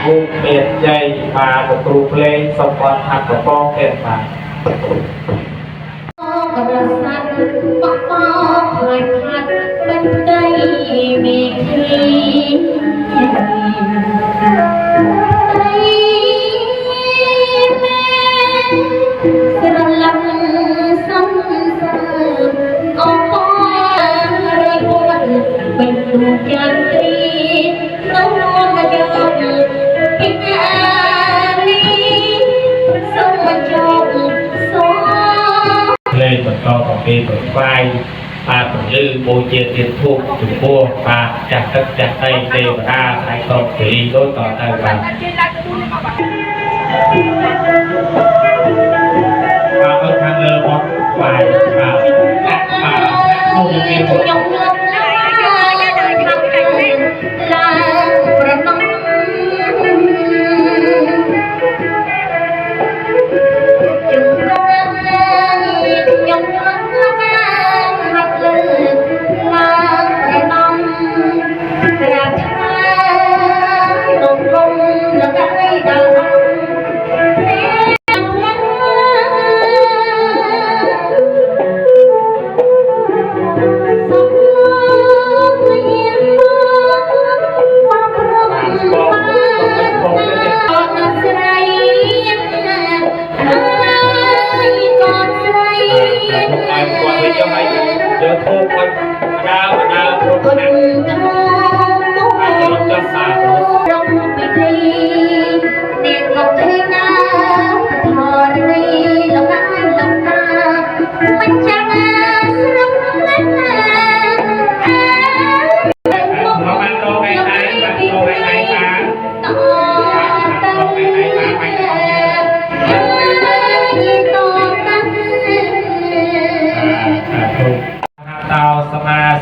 វងមានជ័យបាទគ្រូភ្លេងសុំបត់ហាត់ប្របងទៀតបាទរសាត់បបខ្លាចខាត់បិទដីមេឃីស្រឡំសំសើអករយពួនបិទទូចាន់ត្រីនៅមកយកពីណានេះសូមជោគសូលេងបន្តអំពីប្រស្វាយបាទពលឺបូជាទៀនធូបចំពោះបាទចាស់ទឹកចាស់ដីទេវតាផ្នែកគ្រប់ពីដូចតទៅបាទបាទអត់ខាងលើបត់ស្វាយបាទបាទនោះមានខ្ញុំលើកឡើងប្រណំ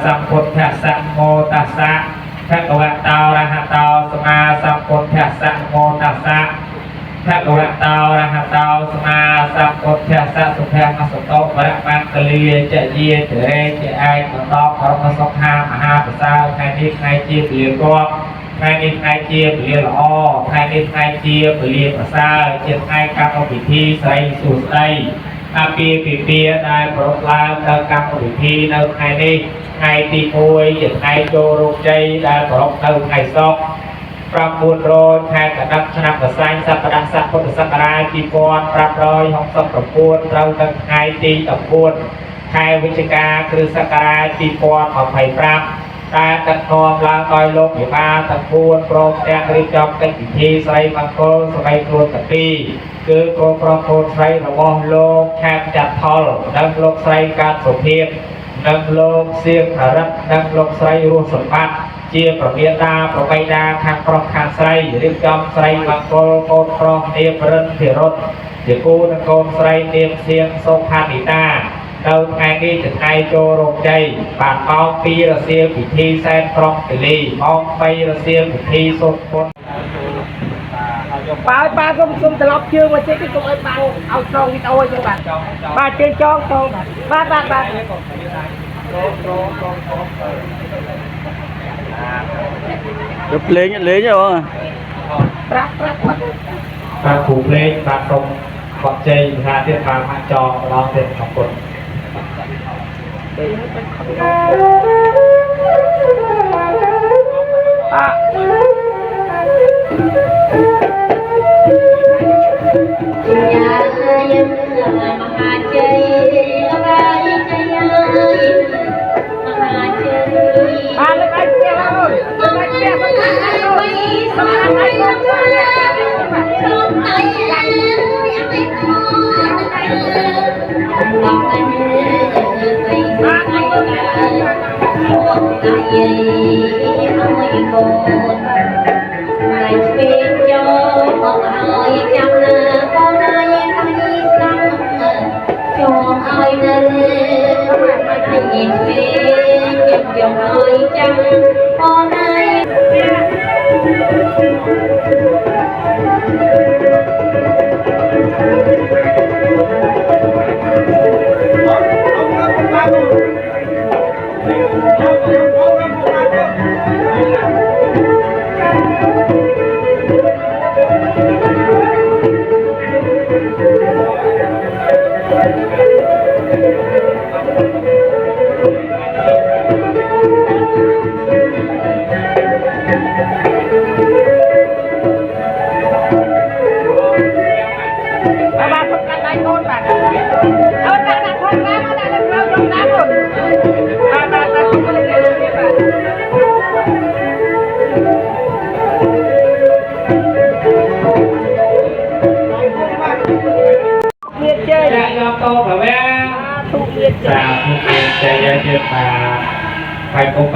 សម្ពុទ្ធស្សមោតស្សៈភគវតោរហតោសម្មាសម្ពុទ្ធស្សមោតស្សៈភគវតោរហតោសម្មាសម្ពុទ្ធស្សសុភមសតោបរមង្គលាចយាទរេជាឯកបន្តក្រមសុខាមហាប្រសើរថ្ងៃនេះថ្ងៃជាពលាគប់ថ្ងៃនេះថ្ងៃជាពលាល្អថ្ងៃនេះថ្ងៃជាពលាប្រសើរជាថ្ងៃកម្មវិធីស្រីសុស្ដីអាពាហ៍ពិពាហ៍ដែលប្រពឡើងនៅកម្មវិធីនៅថ្ងៃនេះថ្ងៃទី1ជាថ្ងៃចូលរោគជ័យដែលប្រពនៅថ្ងៃសុក្រ900ខែកដិកឆ្នាំកសាញ់សប្តាហ៍ស័កពុទ្ធសករាជ2569ត្រូវនៅថ្ងៃទី14ខែវិច្ឆិកាគ្រិស្តសករាជ2025ដែលដឹកនាំឡើងដោយលោកវិបាលទាំង4ព្រមទាំងរៀបចំកិច្ចពិធីស្រីមង្គលស្រីខ្លួនទាំងពីរគឺកូនប្រុសកូនស្រីរបស់លោកខេមច័ន្ទថុលនិងលោកស្រីកើតសុភាពនិងលោកសៀងហរិតនិងលោកស្រីរស់សម្បត្តិជាប្រមាតាប្របីតាខាងប្រុសខាងស្រីរៀបចំស្រីមង្គលកូនប្រុសនាមរិទ្ធិរុទ្ធជាគូនិងកូនស្រីនាមសៀងសុផានិតានៅថ្ងៃនេះជាថ្ងៃចូលរោគជ័យបានម៉ោង2រសៀលពិធីសែនក្រុងទិលីម៉ោង3រសៀលពិធីសូត្រពុទ្ធបាទសូមត្រឡប់ជើងមកជិះកុំឲ្យបាំងឲ្យស្រងវីដេអូចឹងបាទជើងចងទៅបាទទៅភ្លេងលេងហ៎បងប្រាក់បាទគ្រូភ្លេងបាទសូមបត់ជ័យថាទៀតបានមកចងម្ដងទៀតអរគុណមហាជ័យល្បាយជ័យមហាជ័យបានលើកឲ្យផ្ទះហើយលើកឲ្យផ្ទះមិនថាអីសំខាន់អីមកខ្លួនអីអីខោដល់តែទៅបានអីក៏យាយអើយកូនតែស្ពេកចូលមកឲ្យចាំណាកូនអើយខាងនេះស្ដាប់ចូលឲ្យនៅហើយស្ពេកចាំឲ្យចាំកូនអើយ ทุกเรียนใจเย็นมาไปพบ